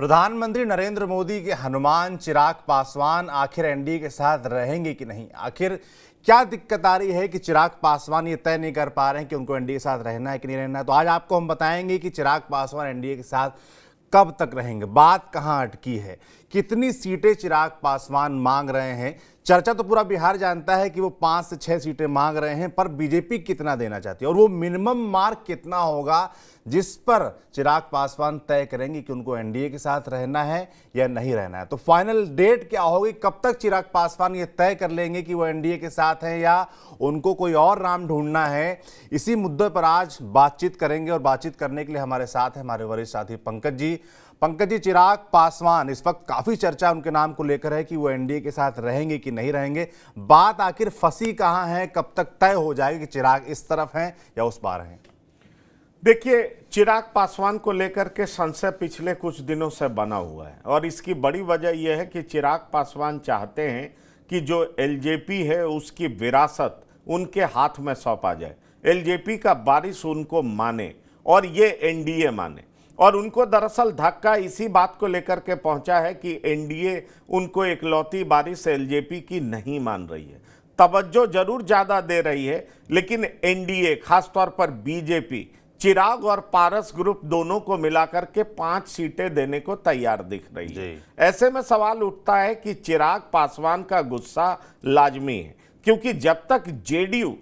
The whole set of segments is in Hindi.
प्रधानमंत्री नरेंद्र मोदी के हनुमान चिराग पासवान आखिर एनडीए के साथ रहेंगे कि नहीं। आखिर क्या दिक्कत आ रही है कि चिराग पासवान ये तय नहीं कर पा रहे हैं कि उनको एनडीए के साथ रहना है कि नहीं रहना है। तो आज आपको हम बताएंगे कि चिराग पासवान एनडीए के साथ कब तक रहेंगे, बात कहां अटकी है, कितनी सीटें चिराग पासवान मांग रहे हैं। चर्चा तो पूरा बिहार जानता है कि वो 5 से 6 सीटें मांग रहे हैं, पर बीजेपी कितना देना चाहती है और वो मिनिमम मार्क कितना होगा जिस पर चिराग पासवान तय करेंगे कि उनको एनडीए के साथ रहना है या नहीं रहना है। तो फाइनल डेट क्या होगी, कब तक चिराग पासवान ये तय कर लेंगे कि वो एनडीए के साथ हैं या उनको कोई और नाम ढूंढना है। इसी मुद्दे पर आज बातचीत करेंगे और बातचीत करने के लिए हमारे साथ है हमारे वरिष्ठ साथी पंकज जी। पंकज जी, चिराग पासवान इस वक्त काफी चर्चा उनके नाम को लेकर है कि वो एनडीए के साथ रहेंगे कि नहीं रहेंगे। बात आखिर फंसी कहां है, कब तक तय हो जाएगी कि चिराग इस तरफ हैं या उस पार हैं? देखिए, चिराग पासवान को लेकर के संशय पिछले कुछ दिनों से बना हुआ है और इसकी बड़ी वजह यह है कि चिराग पासवान चाहते हैं कि जो एलजेपी है उसकी विरासत उनके हाथ में सौंपा जाए, एलजेपी का वारिस उनको माने और ये एनडीए माने। और उनको दरअसल धक्का इसी बात को लेकर के पहुंचा है कि एनडीए उनको इकलौती वारिस एलजेपी की नहीं मान रही है। तवज्जो जरूर ज्यादा दे रही है, लेकिन एनडीए खासतौर पर बीजेपी चिराग और पारस ग्रुप दोनों को मिलाकर के 5 सीटें देने को तैयार दिख रही है। ऐसे में सवाल उठता है कि चिराग पासवान का गुस्सा लाजमी है, क्योंकि जब तक जेडीयू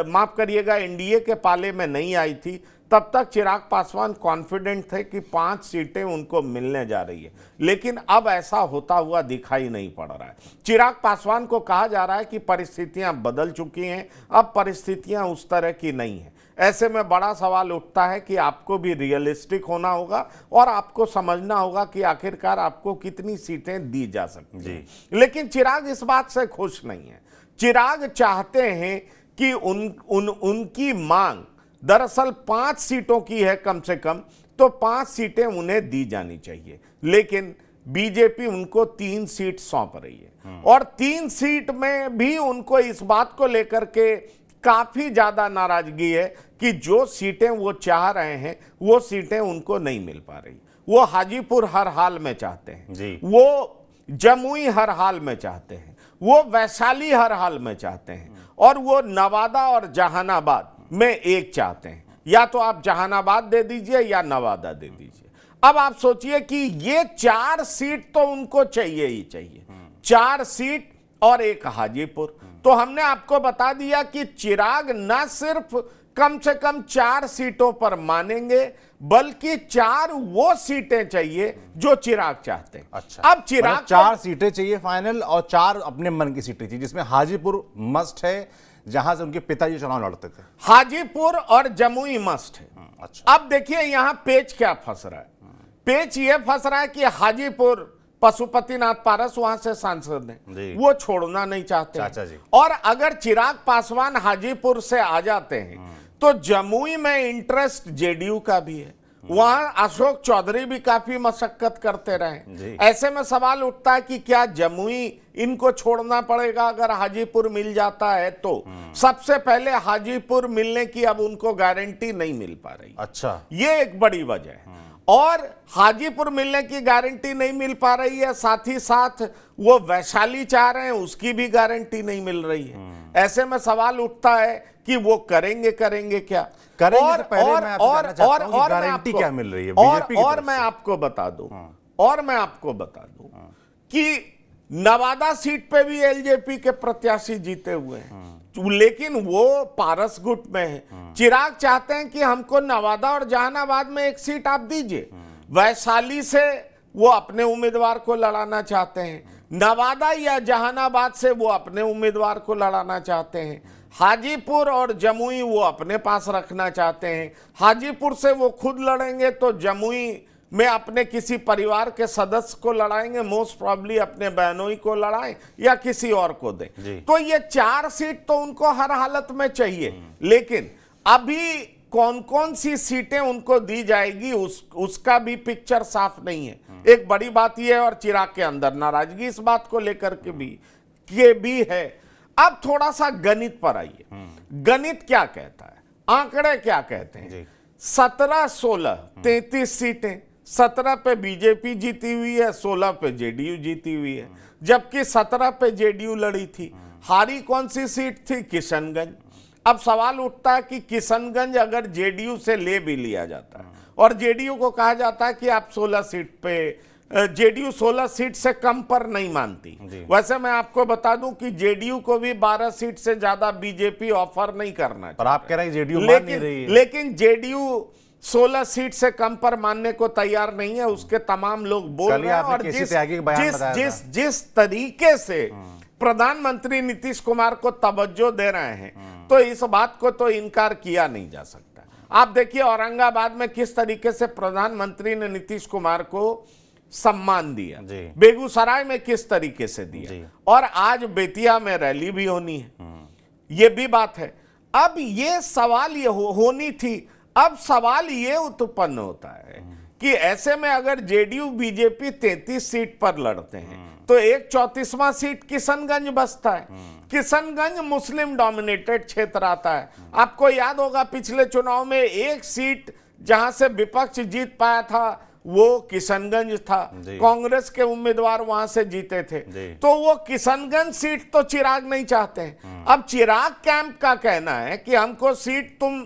माफ करिएगा एनडीए के पाले में नहीं आई थी, तब तक चिराग पासवान कॉन्फिडेंट थे कि 5 सीटें उनको मिलने जा रही है। लेकिन अब ऐसा होता हुआ दिखाई नहीं पड़ रहा है। चिराग पासवान को कहा जा रहा है कि परिस्थितियां बदल चुकी हैं, अब परिस्थितियां उस तरह की नहीं है। ऐसे में बड़ा सवाल उठता है कि आपको भी रियलिस्टिक होना होगा और आपको समझना होगा कि आखिरकार आपको कितनी सीटें दी जा सकती हैं। लेकिन चिराग इस बात से खुश नहीं है। चिराग चाहते हैं कि उनकी मांग दरअसल 5 सीटों की है कम से कम, तो 5 सीटें उन्हें दी जानी चाहिए। लेकिन बीजेपी उनको 3 सीट सौंप रही है और 3 सीट में भी उनको इस बात को लेकर के काफी ज्यादा नाराजगी है कि जो सीटें वो चाह रहे हैं वो सीटें उनको नहीं मिल पा रही। वो हाजीपुर हर हाल में चाहते हैं, वो जमुई हर हाल में चाहते हैं, वो वैशाली हर हाल में चाहते हैं और वो नवादा और जहानाबाद में एक चाहते हैं। या तो आप जहानाबाद दे दीजिए या नवादा दे दीजिए। अब आप सोचिए कि ये 4 सीट तो उनको चाहिए ही चाहिए, 4 सीट और एक हाजीपुर। तो हमने आपको बता दिया कि चिराग न सिर्फ कम से कम 4 सीटों पर मानेंगे, बल्कि 4 वो सीटें चाहिए जो चिराग चाहते हैं। अच्छा, अब चिराग 4 सीटें चाहिए फाइनल और 4 अपने मन की सीटें चाहिए, जिसमें हाजीपुर मस्ट है, जहां से उनके पिताजी चुनाव लड़ते थे। हाजीपुर और जमुई मस्ट है। अच्छा, अब देखिए यहां पेच क्या फंस रहा है। पेच ये फंस रहा है कि हाजीपुर पशुपतिनाथ पारस वहां से सांसद हैं, वो छोड़ना नहीं चाहते चाचा जी। और अगर चिराग पासवान हाजीपुर से आ जाते हैं तो जमुई में इंटरेस्ट जेडीयू का भी है, वहां अशोक चौधरी भी काफी मशक्कत करते रहे। ऐसे में सवाल उठता है कि क्या जमुई इनको छोड़ना पड़ेगा अगर हाजीपुर मिल जाता है तो? सबसे पहले हाजीपुर मिलने की अब उनको गारंटी नहीं मिल पा रही। अच्छा, ये एक बड़ी वजह है। और हाजीपुर मिलने की गारंटी नहीं मिल पा रही है, साथ ही साथ वो वैशाली चाह रहे हैं, उसकी भी गारंटी नहीं मिल रही है। ऐसे में सवाल उठता है कि वो करेंगे क्या करेंगे। और, तो पहले और, मैं आपसे और, जानना चाहता हूं कि और गारंटी क्या मिल रही है और, बीजेपी की और तरफ मैं से? आपको बता दूं कि नवादा सीट पे भी एलजेपी के प्रत्याशी जीते हुए हैं, लेकिन वो पारस गुट में है। चिराग चाहते हैं कि हमको नवादा और जहानाबाद में एक सीट आप दीजिए। वैशाली से वो अपने उम्मीदवार को लड़ाना चाहते हैं, नवादा या जहानाबाद से वो अपने उम्मीदवार को लड़ाना चाहते हैं, हाजीपुर और जमुई वो अपने पास रखना चाहते हैं। हाजीपुर से वो खुद लड़ेंगे तो जमुई में अपने किसी परिवार के सदस्य को लड़ाएंगे, मोस्ट प्रॉब्ली अपने बहनोई को लड़ाएं या किसी और को दें। तो ये 4 सीट तो उनको हर हालत में चाहिए, लेकिन अभी कौन कौन सी सीटें उनको दी जाएगी उसका भी पिक्चर साफ नहीं है। एक बड़ी बात यह है और चिराग के अंदर नाराजगी इस बात को लेकर के भी है। अब थोड़ा सा गणित पर आइए। गणित क्या कहता है, आंकड़े क्या कहते हैं? 17, 16, 33 सीटें 17 पे बीजेपी जीती हुई है, 16 पे जेडीयू जीती हुई है। जबकि 17 पे जेडीयू लड़ी थी। हारी कौन सी सीट थी? किशनगंज। अब सवाल उठता है कि किशनगंज अगर जेडीयू से ले भी लिया जाता है और जेडीयू को कहा जाता है कि आप 16 सीट पे, जेडीयू 16 सीट से कम पर नहीं मानती। वैसे मैं आपको बता दूं कि जेडीयू को भी 12 सीट से ज्यादा बीजेपी ऑफर नहीं करना, पर आप कह रहे हैं जेडीयू मान नहीं रही है। लेकिन जेडीयू 16 सीट से कम पर मानने को तैयार नहीं है, उसके तमाम लोग बोल रहे हैं। और जिस तरीके से प्रधानमंत्री नीतीश कुमार को तवज्जो दे रहे हैं, तो इस बात को तो इनकार किया नहीं जा सकता। आप देखिए औरंगाबाद में किस तरीके से प्रधानमंत्री ने नीतीश कुमार को सम्मान दिया, बेगूसराय में किस तरीके से दिया, और आज बेतिया में रैली भी होनी है, ये भी बात है। अब ये सवाल ये होनी थी। अब सवाल ये उत्पन्न होता है कि ऐसे में अगर जेडीयू बीजेपी 33 सीट पर लड़ते हैं तो एक 34वां सीट किशनगंज बसता है। किशनगंज मुस्लिम डोमिनेटेड क्षेत्र आता है। आपको याद होगा पिछले चुनाव में एक सीट जहां से विपक्ष जीत पाया था वो किशनगंज था, कांग्रेस के उम्मीदवार वहां से जीते थे। तो वो किशनगंज सीट तो चिराग नहीं चाहते हैं। अब चिराग कैंप का कहना है कि हमको सीट तुम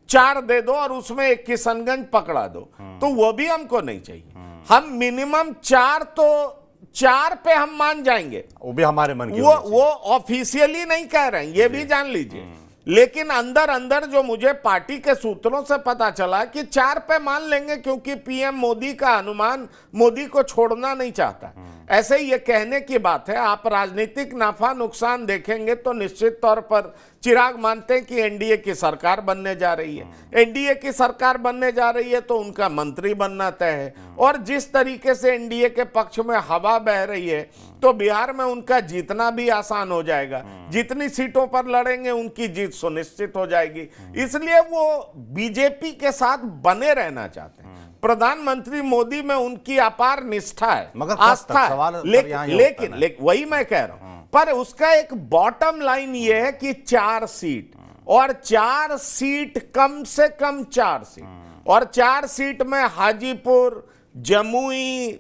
4 दे दो और उसमें एक किशनगंज पकड़ा दो, तो वो भी हमको नहीं चाहिए। हम मिनिमम 4 पे हम मान जाएंगे, वो भी हमारे मन की। वो ऑफिशियली नहीं कह रहे हैं, ये भी जान लीजिए। लेकिन अंदर अंदर जो मुझे पार्टी के सूत्रों से पता चला कि 4 पे मान लेंगे, क्योंकि पीएम मोदी का अनुमान मोदी को छोड़ना नहीं चाहता। ऐसे ये कहने की बात है। आप राजनीतिक नाफा नुकसान देखेंगे तो निश्चित तौर पर चिराग मानते हैं कि एनडीए की सरकार बनने जा रही है। एनडीए की सरकार बनने जा रही है तो उनका मंत्री बनना तय है। और जिस तरीके से एनडीए के पक्ष में हवा बह रही है तो बिहार में उनका जीतना भी आसान हो जाएगा। जितनी सीटों पर लड़ेंगे उनकी जीत सुनिश्चित हो जाएगी। इसलिए वो बीजेपी के साथ बने रहना चाहते हैं। प्रधानमंत्री मोदी में उनकी अपार निष्ठा है, मगर आस्था है। लेकिन वही मैं कह रहा हूं, पर उसका एक बॉटम लाइन ये है कि 4 सीट, और 4 सीट कम से कम 4 सीट, और 4 सीट में हाजीपुर, जमुई,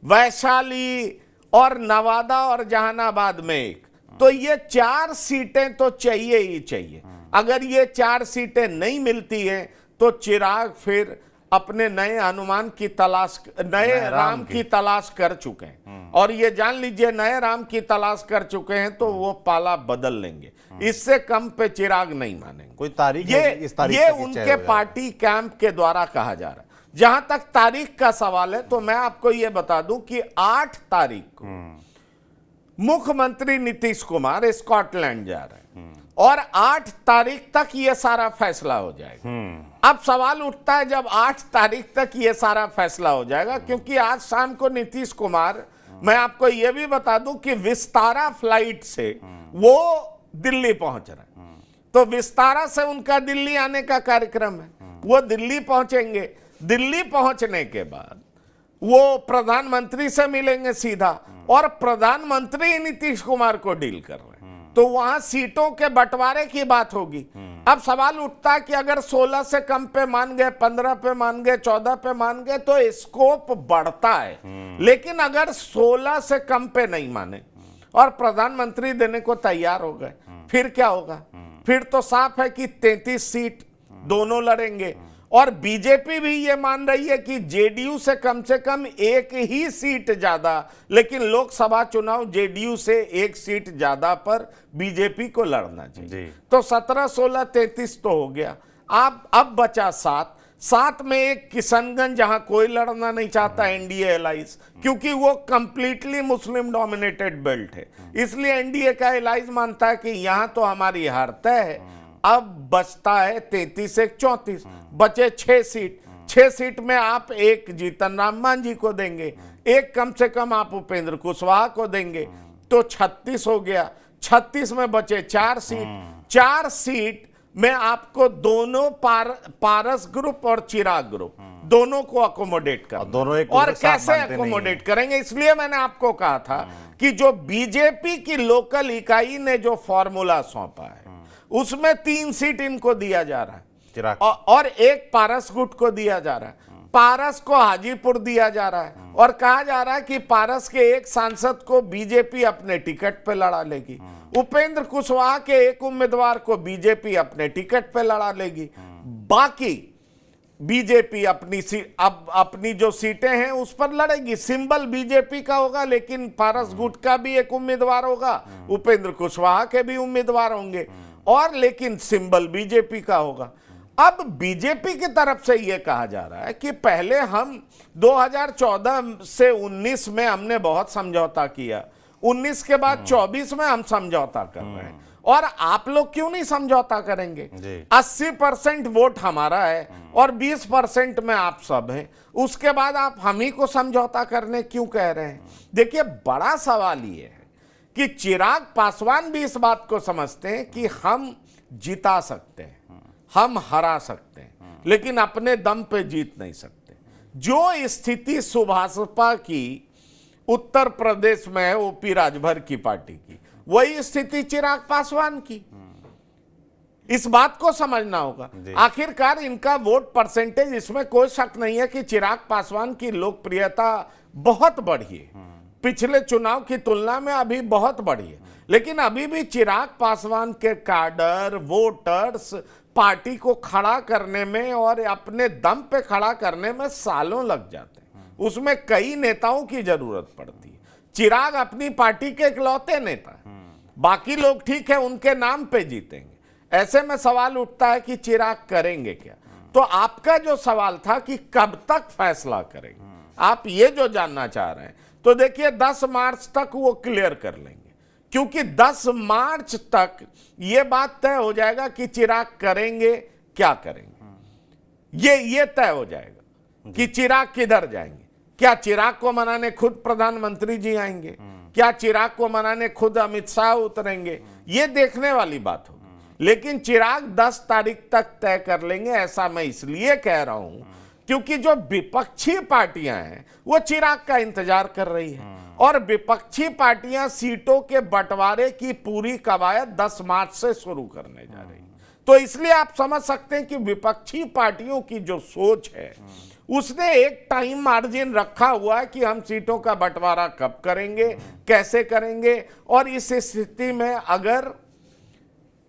वैशाली और नवादा और जहानाबाद में एक, तो ये 4 सीटें तो चाहिए ही चाहिए। अगर ये 4 सीटें नहीं मिलती हैं तो चिराग फिर अपने नए अनुमान की तलाश, नए राम की तलाश कर चुके हैं। और ये जान लीजिए नए राम की तलाश कर चुके हैं तो वो पाला बदल लेंगे। इससे कम पे चिराग नहीं मानेंगे। कोई तारीख ये उनके पार्टी कैंप के द्वारा कहा जा रहा है। जहां तक तारीख का सवाल है तो मैं आपको ये बता दूं कि 8 तारीख को मुख्यमंत्री नीतीश कुमार स्कॉटलैंड जा रहे हैं और 8 तारीख तक ये सारा फैसला हो जाएगा। अब सवाल उठता है जब 8 तारीख तक ये सारा फैसला हो जाएगा, क्योंकि आज शाम को नीतीश कुमार, मैं आपको यह भी बता दूं कि विस्तारा फ्लाइट से वो दिल्ली पहुंच रहे हैं। तो विस्तारा से उनका दिल्ली आने का कार्यक्रम है। वो दिल्ली पहुंचेंगे। दिल्ली पहुंचने के बाद वो प्रधानमंत्री से मिलेंगे सीधा, और प्रधानमंत्री नीतीश कुमार को डील कर रहे हैं। तो वहां सीटों के बंटवारे की बात होगी। अब सवाल उठता है कि अगर 16 से कम पे मान गए, 15 पे मान गए, 14 पे मान गए तो स्कोप बढ़ता है। लेकिन अगर 16 से कम पे नहीं माने और प्रधानमंत्री देने को तैयार हो गए, फिर क्या होगा? फिर तो साफ है कि 33 सीट दोनों लड़ेंगे। और बीजेपी भी ये मान रही है कि जेडीयू से कम एक ही सीट ज्यादा, लेकिन लोकसभा चुनाव जेडीयू से 1 सीट ज्यादा पर बीजेपी को लड़ना चाहिए। तो 17, 16, 33 तो हो गया। अब बचा 7 में एक किशनगंज, जहां कोई लड़ना नहीं चाहता एनडीए एलाइज, क्योंकि वो कंप्लीटली मुस्लिम डोमिनेटेड बेल्ट है। इसलिए एनडीए का एलाइज मानता है कि यहां तो हमारी हार तय है। अब बचता है 33 से 34, बचे 6 सीट। 6 सीट में आप एक जीतन राम मांझी को देंगे, एक कम से कम आप उपेंद्र कुशवाहा को देंगे, तो 36 हो गया। 36 में बचे 4 सीट। 4 सीट में आपको दोनों पारस ग्रुप और चिराग ग्रुप दोनों को अकोमोडेट करना। और कैसे अकोमोडेट करेंगे? इसलिए मैंने आपको कहा था कि जो बीजेपी की लोकल इकाई ने जो फॉर्मूला सौंपा है उसमें 3 सीट इनको दिया जा रहा है और एक पारस गुट को दिया जा रहा है। पारस को हाजीपुर दिया जा रहा है और कहा जा रहा है कि पारस के एक सांसद को बीजेपी अपने टिकट पे लड़ा लेगी, उपेंद्र कुशवाहा के एक उम्मीदवार को बीजेपी अपने टिकट पे लड़ा लेगी, बाकी बीजेपी अपनी जो सीटें हैं उस पर लड़ेगी। सिंबल बीजेपी का होगा, लेकिन पारस गुट का भी एक उम्मीदवार होगा, उपेंद्र कुशवाहा के भी उम्मीदवार होंगे, और लेकिन सिंबल बीजेपी का होगा। अब बीजेपी की तरफ से यह कहा जा रहा है कि पहले हम 2014 से 19 में हमने बहुत समझौता किया, 19 के बाद 24 में हम समझौता कर रहे हैं, और आप लोग क्यों नहीं समझौता करेंगे? 80% वोट हमारा है और 20% में आप सब हैं, उसके बाद आप हम ही को समझौता करने क्यों कह रहे हैं? देखिए, बड़ा सवाल ये है कि चिराग पासवान भी इस बात को समझते हैं कि हम जिता सकते हैं, हम हरा सकते हैं, लेकिन अपने दम पे जीत नहीं सकते। जो स्थिति सुभाषपा की उत्तर प्रदेश में है, ओपी राजभर की पार्टी की, वही स्थिति चिराग पासवान की। इस बात को समझना होगा। आखिरकार इनका वोट परसेंटेज, इसमें कोई शक नहीं है कि चिराग पासवान की लोकप्रियता बहुत बढ़ी है, पिछले चुनाव की तुलना में अभी बहुत बढ़ी है, लेकिन अभी भी चिराग पासवान के कैडर, वोटर्स पार्टी को खड़ा करने में और अपने दम पे खड़ा करने में सालों लग जाते हैं। उसमें कई नेताओं की जरूरत पड़ती है। चिराग अपनी पार्टी के इकलौते नेता है, बाकी लोग ठीक है उनके नाम पे जीतेंगे। ऐसे में सवाल उठता है कि चिराग करेंगे क्या? तो आपका जो सवाल था कि कब तक फैसला करेंगे, आप ये जो जानना चाह रहे हैं, तो देखिए 10 मार्च तक वो क्लियर कर लेंगे, क्योंकि 10 मार्च तक ये बात तय हो जाएगा कि चिराग करेंगे क्या करेंगे। ये तय हो जाएगा कि चिराग किधर जाएंगे। क्या चिराग को मनाने खुद प्रधानमंत्री जी आएंगे? क्या चिराग को मनाने खुद अमित शाह उतरेंगे? ये देखने वाली बात होगी, लेकिन चिराग 10 तारीख तक तय कर लेंगे। ऐसा मैं इसलिए कह रहा हूं क्योंकि जो विपक्षी पार्टियां हैं वो चिराग का इंतजार कर रही है, और विपक्षी पार्टियां सीटों के बंटवारे की पूरी कवायद 10 मार्च से शुरू करने जा रही है। तो इसलिए आप समझ सकते हैं कि विपक्षी पार्टियों की जो सोच है उसने एक टाइम मार्जिन रखा हुआ है कि हम सीटों का बंटवारा कब करेंगे, कैसे करेंगे, और इस स्थिति में अगर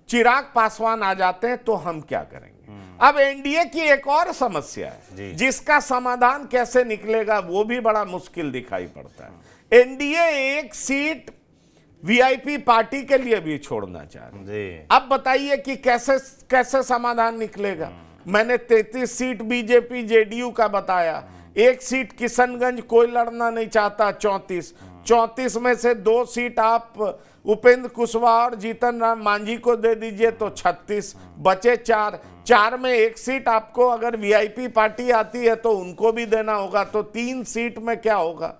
चिराग पासवान आ जाते हैं तो हम क्या करेंगे। अब एनडीए की एक और समस्या है जिसका समाधान कैसे निकलेगा वो भी बड़ा मुश्किल दिखाई पड़ता है। एनडीए एक सीट वीआईपी पार्टी के लिए भी छोड़ना चाह रही है। अब बताइए कि कैसे समाधान निकलेगा। मैंने 33 सीट बीजेपी जेडीयू का बताया, एक सीट किशनगंज कोई लड़ना नहीं चाहता, 34 में से 2 सीट आप उपेंद्र कुशवाहा और जीतन राम मांझी को दे दीजिए तो 36 बचे। 4 में एक सीट आपको अगर वीआईपी पार्टी आती है तो उनको भी देना होगा, तो 3 सीट में क्या होगा,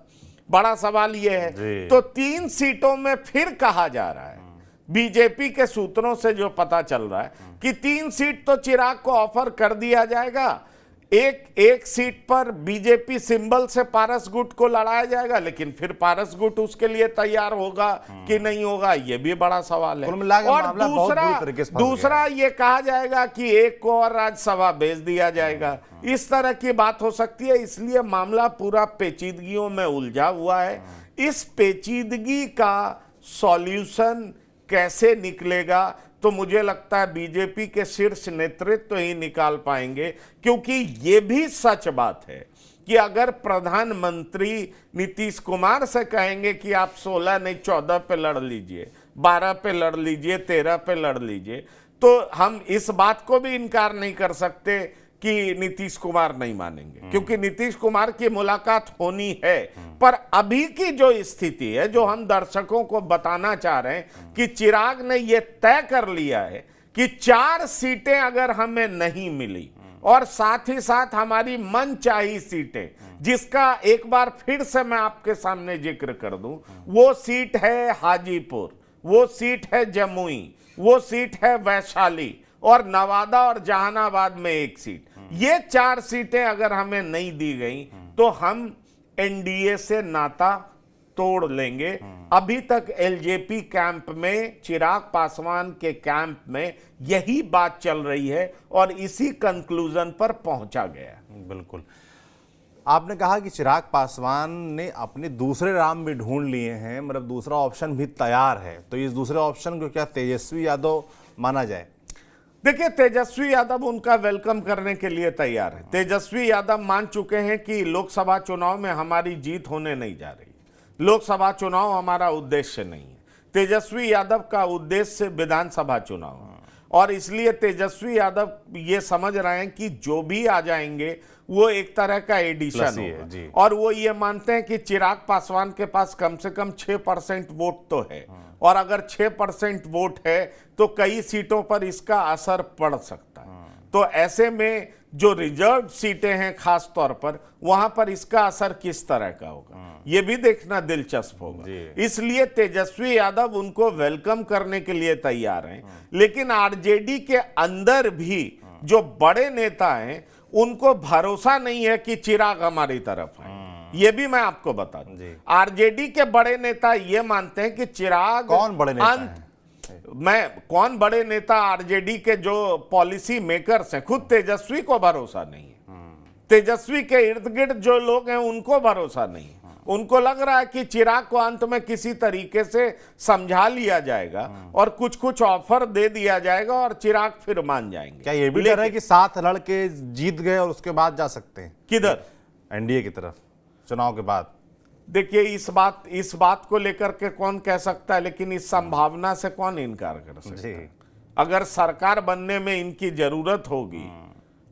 बड़ा सवाल यह है। तो 3 सीटों में फिर कहा जा रहा है, बीजेपी के सूत्रों से जो पता चल रहा है कि 3 सीट तो चिराग को ऑफर कर दिया जाएगा, एक सीट पर बीजेपी सिंबल से पारस गुट को लड़ाया जाएगा, लेकिन फिर पारस गुट उसके लिए तैयार होगा कि नहीं होगा, यह भी बड़ा सवाल है। और दूसरा ये कहा जाएगा कि एक को और राज्यसभा भेज दिया जाएगा, इस तरह की बात हो सकती है। इसलिए मामला पूरा पेचीदगियों में उलझा हुआ है। इस पेचीदगी का सॉल्यूशन कैसे निकलेगा तो मुझे लगता है बीजेपी के शीर्ष नेतृत्व ही निकाल पाएंगे, क्योंकि ये भी सच बात है कि अगर प्रधानमंत्री नीतीश कुमार से कहेंगे कि आप 16 नहीं 14 पे लड़ लीजिए, 12 पे लड़ लीजिए, 13 पे लड़ लीजिए, तो हम इस बात को भी इनकार नहीं कर सकते कि नीतीश कुमार नहीं मानेंगे, क्योंकि नीतीश कुमार की मुलाकात होनी है। पर अभी की जो स्थिति है, जो हम दर्शकों को बताना चाह रहे हैं कि चिराग ने यह तय कर लिया है कि 4 सीटें अगर हमें नहीं मिली और साथ ही साथ हमारी मनचाही सीटें, जिसका एक बार फिर से मैं आपके सामने जिक्र कर दूं, वो सीट है हाजीपुर, वो सीट है जमुई, वो सीट है वैशाली, और नवादा और जहानाबाद में एक सीट। ये 4 सीटें अगर हमें नहीं दी गई तो हम एनडीए से नाता तोड़ लेंगे। अभी तक एलजेपी कैंप में, चिराग पासवान के कैंप में यही बात चल रही है और इसी कंक्लूजन पर पहुंचा गया। बिल्कुल। आपने कहा कि चिराग पासवान ने अपने दूसरे राम भी ढूंढ लिए हैं, मतलब दूसरा ऑप्शन भी तैयार है, तो इस दूसरे ऑप्शन को क्या तेजस्वी यादव माना जाए? देखिए, तेजस्वी यादव उनका वेलकम करने के लिए तैयार है। तेजस्वी यादव मान चुके हैं कि लोकसभा चुनाव में हमारी जीत होने नहीं जा रही, लोकसभा चुनाव हमारा उद्देश्य नहीं है। तेजस्वी यादव का उद्देश्य विधानसभा चुनाव है, और इसलिए तेजस्वी यादव ये समझ रहे हैं कि जो भी आ जाएंगे वो एक तरह का एडिशन होगा, और वो ये मानते हैं कि चिराग पासवान के पास कम से कम 6% वोट तो है, और अगर 6% वोट है तो कई सीटों पर इसका असर पड़ सकता है। तो ऐसे में जो रिजर्व सीटें हैं खास तौर पर, वहां पर इसका असर किस तरह का होगा ये भी देखना दिलचस्प होगा। इसलिए तेजस्वी यादव उनको वेलकम करने के लिए तैयार हैं, लेकिन आरजेडी के अंदर भी जो बड़े नेता हैं उनको भरोसा नहीं है कि चिराग हमारी तरफ है। ये भी मैं आपको बता दूं, आरजेडी के बड़े नेता ये मानते हैं कि चिराग कौन बड़े नेता हैं? कौन बड़े नेता? आरजेडी के जो पॉलिसी मेकर्स हैं, खुद तेजस्वी को भरोसा नहीं है। तेजस्वी के इर्द गिर्द जो लोग हैं उनको भरोसा नहीं है। उनको लग रहा है कि चिराग को अंत में किसी तरीके से समझा लिया जाएगा और कुछ कुछ ऑफर दे दिया जाएगा और चिराग फिर मान जाएंगे। क्या ये भी डर है कि साथ लड़के जीत गए और उसके बाद जा सकते हैं किधर? एनडीए की तरफ चुनाव के बाद? देखिए, इस बात को लेकर के कौन कह सकता है, लेकिन इस संभावना से कौन इनकार कर सकता है? अगर सरकार बनने में इनकी जरूरत होगी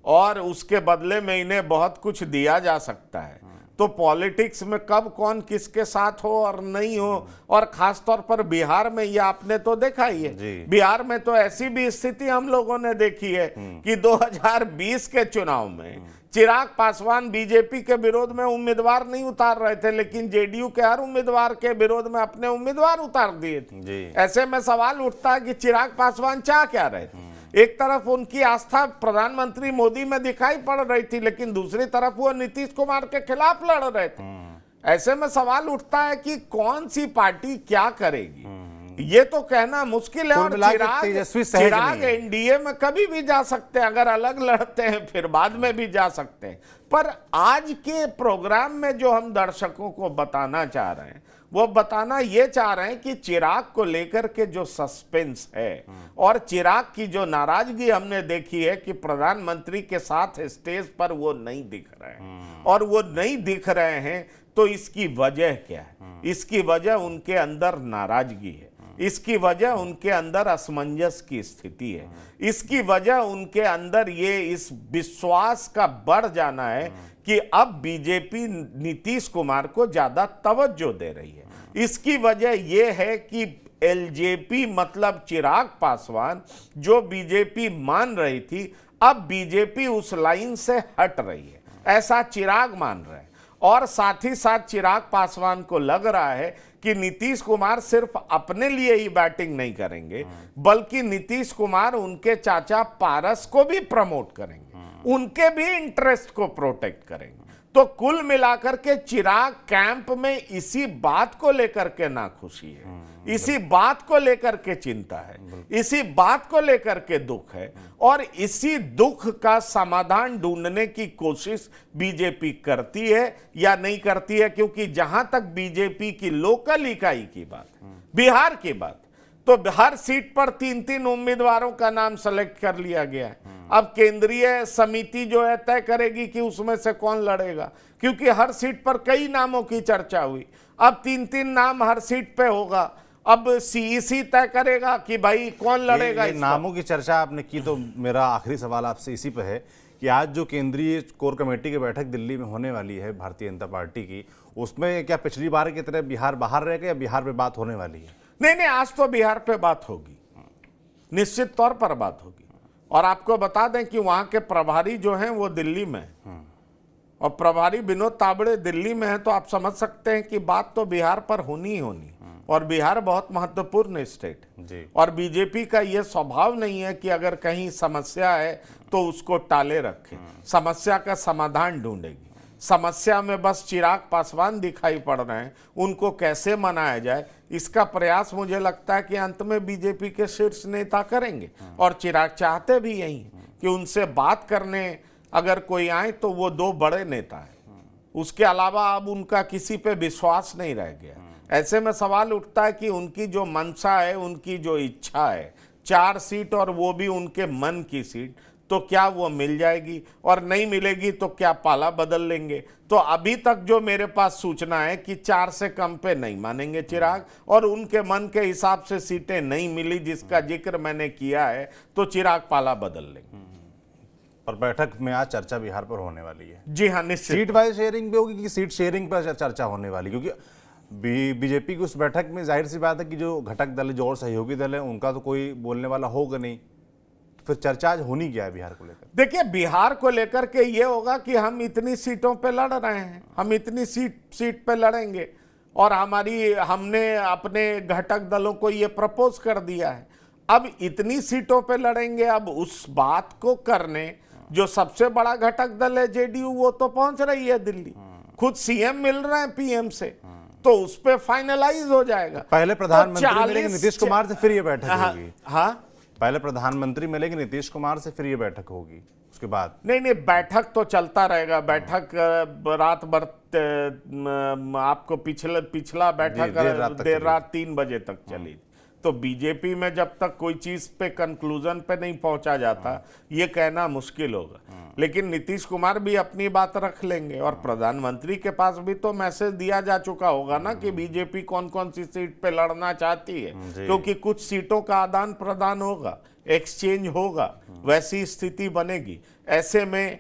और उसके बदले में इन्हें बहुत कुछ दिया जा सकता है, तो पॉलिटिक्स में कब कौन किसके साथ हो और नहीं हो, और खास तौर पर बिहार में ये आपने तो देखा ही है। बिहार में तो ऐसी भी स्थिति हम लोगों ने देखी है कि 2020 के चुनाव में चिराग पासवान बीजेपी के विरोध में उम्मीदवार नहीं उतार रहे थे, लेकिन जेडीयू के हर उम्मीदवार के विरोध में अपने उम्मीदवार उतार दिए थे। ऐसे में सवाल उठता है कि चिराग पासवान चाह क्या रहे थे? एक तरफ उनकी आस्था प्रधानमंत्री मोदी में दिखाई पड़ रही थी, लेकिन दूसरी तरफ वो नीतीश कुमार के खिलाफ लड़ रहे थे। ऐसे में सवाल उठता है कि कौन सी पार्टी क्या करेगी, ये तो कहना मुश्किल है। और चिराग एनडीए में कभी भी जा सकते हैं, अगर अलग लड़ते हैं फिर बाद में भी जा सकते हैं। पर आज के प्रोग्राम में जो हम दर्शकों को बताना चाह रहे हैं, वो बताना ये चाह रहे हैं कि चिराग को लेकर के जो सस्पेंस है और चिराग की जो नाराजगी हमने देखी है कि प्रधानमंत्री के साथ स्टेज पर वो नहीं दिख रहे हैं, और वो नहीं दिख रहे हैं, तो इसकी वजह क्या है? इसकी वजह उनके अंदर नाराजगी है, इसकी वजह उनके अंदर असमंजस की स्थिति है, इसकी वजह उनके अंदर ये इस विश्वास का बढ़ जाना है कि अब बीजेपी नीतीश कुमार को ज्यादा तवज्जो दे रही है। इसकी वजह यह है कि एलजेपी मतलब चिराग पासवान जो बीजेपी मान रही थी, अब बीजेपी उस लाइन से हट रही है, ऐसा चिराग मान रहे हैं। और साथ ही साथ चिराग पासवान को लग रहा है कि नीतीश कुमार सिर्फ अपने लिए ही बैटिंग नहीं करेंगे, बल्कि नीतीश कुमार उनके चाचा पारस को भी प्रमोट करेंगे, उनके भी इंटरेस्ट को प्रोटेक्ट करेंगे। तो कुल मिलाकर के चिराग कैंप में इसी बात को लेकर के नाखुशी है, इसी बात को लेकर के चिंता है, इसी बात को लेकर के दुख है, और इसी दुख का समाधान ढूंढने की कोशिश बीजेपी करती है या नहीं करती है। क्योंकि जहां तक बीजेपी की लोकल इकाई की बात, बिहार की बात, तो हर सीट पर 3-3 उम्मीदवारों का नाम सेलेक्ट कर लिया गया है। अब केंद्रीय समिति जो है तय करेगी कि उसमें से कौन लड़ेगा, क्योंकि हर सीट पर कई नामों की चर्चा हुई। अब 3-3 नाम हर सीट पे होगा। अब सीईसी तय करेगा कि भाई कौन लड़ेगा। ये नामों की चर्चा आपने की, तो मेरा आखिरी सवाल आपसे इसी पे है कि आज जो केंद्रीय कोर कमेटी की बैठक दिल्ली में होने वाली है भारतीय जनता पार्टी की, उसमें क्या पिछली बार की तरह बिहार बाहर रहेगा या बिहार पे बात होने वाली है? नहीं, आज तो बिहार पे बात होगी, निश्चित तौर पर बात होगी। और आपको बता दें कि वहां के प्रभारी जो हैं वो दिल्ली में हैं, और प्रभारी विनोद तावड़े दिल्ली में है, तो आप समझ सकते हैं कि बात तो बिहार पर होनी ही होनी। और बिहार बहुत महत्वपूर्ण स्टेट है, और बीजेपी का यह स्वभाव नहीं है कि अगर कहीं समस्या है तो उसको टाले रखे, समस्या का समाधान ढूंढेगी। समस्या में बस चिराग पासवान दिखाई पड़ रहे हैं, उनको कैसे मनाया जाए इसका प्रयास मुझे लगता है कि अंत में बीजेपी के शीर्ष नेता करेंगे। और चिराग चाहते भी यही कि उनसे बात करने अगर कोई आए तो वो 2 बड़े नेता हैं, उसके अलावा अब उनका किसी पे विश्वास नहीं रह गया। ऐसे में सवाल उठता है कि उनकी जो मंशा है, उनकी जो इच्छा है 4 सीट और वो भी उनके मन की सीट, तो क्या वो मिल जाएगी, और नहीं मिलेगी तो क्या पाला बदल लेंगे। तो अभी तक जो मेरे पास सूचना है कि 4 से कम पे नहीं मानेंगे चिराग, और उनके मन के हिसाब से सीटें नहीं मिली जिसका जिक्र मैंने किया है, तो चिराग पाला बदल लेंगे। पर बैठक में आज चर्चा बिहार पर होने वाली है। जी हाँ, निश्चित। सीट वाइज शेयरिंग भी होगी कि सीट शेयरिंग पर चर्चा होने वाली, क्योंकि बीजेपी की उस बैठक में जाहिर सी बात है कि जो घटक दल है, जो और सहयोगी दल है, उनका तो कोई बोलने वाला होगा नहीं। फिर चर्चा आज होनी क्या है बिहार को लेकर? देखिए, बिहार को लेकर के ये होगा कि हम इतनी सीटों पे लड़ रहे हैं, हम इतनी सीट पे लड़ेंगे, और हमने अपने घटक दलों को ये प्रपोज कर दिया है। अब इतनी सीटों पे लड़ेंगे। अब उस बात को करने जो सबसे बड़ा घटक दल है जेडीयू, वो तो पहुंच रही है दिल्ली, खुद सीएम मिल रहे हैं पीएम से, तो उस पे फाइनलाइज हो जाएगा। पहले प्रधानमंत्री तो मिलेंगे नीतीश कुमार से, फिर ये बैठक होगी। हाँ, पहले प्रधानमंत्री मिलेंगे नीतीश कुमार से, फिर ये बैठक होगी उसके बाद। नहीं, बैठक तो चलता रहेगा। बैठक रात भर, आपको पिछला बैठक देर रात 3 बजे तक चली। तो बीजेपी में जब तक कोई चीज पे कंक्लूजन पे नहीं पहुंचा जाता, ये कहना मुश्किल होगा। लेकिन नीतीश कुमार भी अपनी बात रख लेंगे, और प्रधानमंत्री के पास भी तो मैसेज दिया जा चुका होगा ना कि बीजेपी कौन कौन सी सीट पे लड़ना चाहती है, क्योंकि कुछ सीटों का आदान प्रदान होगा, एक्सचेंज होगा, वैसी स्थिति बनेगी। ऐसे में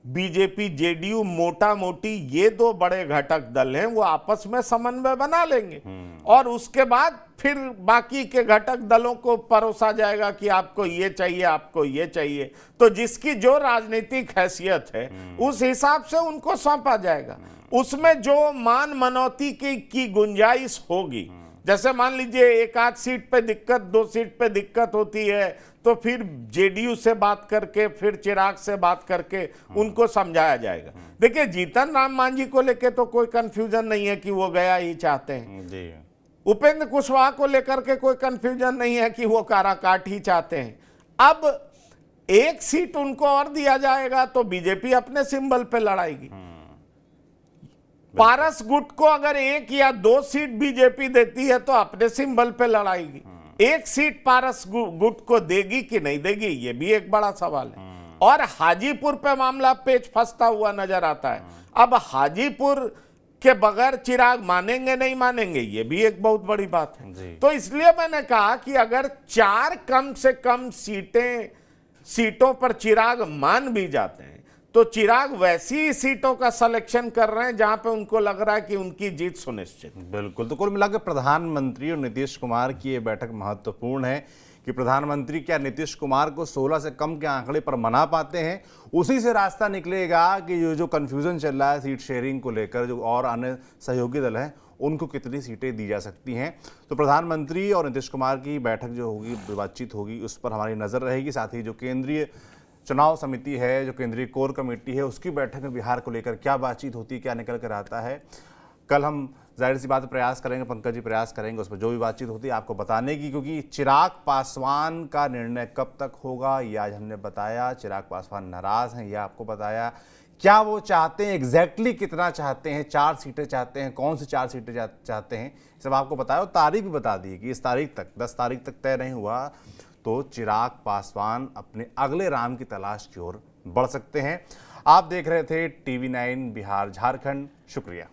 बीजेपी जेडीयू मोटा मोटी ये 2 बड़े घटक दल हैं, वो आपस में समन्वय बना लेंगे, और उसके बाद फिर बाकी के घटक दलों को परोसा जाएगा कि आपको ये चाहिए, आपको ये चाहिए। तो जिसकी जो राजनीतिक हैसियत है उस हिसाब से उनको सौंपा जाएगा। उसमें जो मान मनौती की गुंजाइश होगी, जैसे मान लीजिए 1 आध सीट पे दिक्कत, 2 सीट पे दिक्कत होती है, तो फिर जेडीयू से बात करके, फिर चिराग से बात करके उनको समझाया जाएगा। देखिए, जीतन राम मांझी को लेके तो कोई कंफ्यूजन नहीं है कि वो गया ही चाहते हैं जी। उपेंद्र कुशवाहा को लेकर के कोई कंफ्यूजन नहीं है कि वो काराकाट ही चाहते हैं। अब 1 सीट उनको और दिया जाएगा तो बीजेपी अपने सिंबल पे लड़ाएगी। पारस गुट को अगर 1 या 2 सीट बीजेपी देती है तो अपने सिंबल पे लड़ाएगी। 1 सीट पारस गुट को देगी कि नहीं देगी, ये भी एक बड़ा सवाल है। और हाजीपुर पे मामला पेच फंसता हुआ नजर आता है। अब हाजीपुर के बगैर चिराग मानेंगे नहीं मानेंगे, ये भी एक बहुत बड़ी बात है। तो इसलिए मैंने कहा कि अगर 4 कम से कम सीटों पर चिराग मान भी जाते हैं, तो चिराग वैसी सीटों का सिलेक्शन कर रहे हैं जहां पे उनको लग रहा है कि उनकी जीत सुनिश्चित। बिल्कुल। तो कुल मिलाकर प्रधानमंत्री और नीतीश कुमार की ये बैठक महत्वपूर्ण है कि प्रधानमंत्री क्या नीतीश कुमार को 16 से कम के आंकड़े पर मना पाते हैं। उसी से रास्ता निकलेगा कि जो कन्फ्यूजन चल रहा है सीट शेयरिंग को लेकर, जो और अन्य सहयोगी दल हैं उनको कितनी सीटें दी जा सकती हैं। तो प्रधानमंत्री और नीतीश कुमार की बैठक जो होगी, बातचीत होगी, उस पर हमारी नज़र रहेगी। साथ ही जो केंद्रीय चुनाव समिति है, जो केंद्रीय कोर कमेटी है, उसकी बैठक में बिहार को लेकर क्या बातचीत होती है, क्या निकल कर आता है, कल हम जाहिर सी बात प्रयास करेंगे, पंकज जी प्रयास करेंगे उस पर जो भी बातचीत होती है आपको बताने की। क्योंकि चिराग पासवान का निर्णय कब तक होगा ये आज हमने बताया। चिराग पासवान नाराज हैं, यह आपको बताया। क्या वो चाहते हैं, एग्जैक्टली कितना चाहते हैं, 4 सीटें चाहते हैं, कौन सी 4 सीटें चाहते हैं, सब आपको बताया। और तारीख भी बता दी कि इस तारीख तक, 10 तारीख तक तय नहीं हुआ तो चिराग पासवान अपने अगले राम की तलाश की ओर बढ़ सकते हैं। आप देख रहे थे TV9 बिहार झारखंड। शुक्रिया।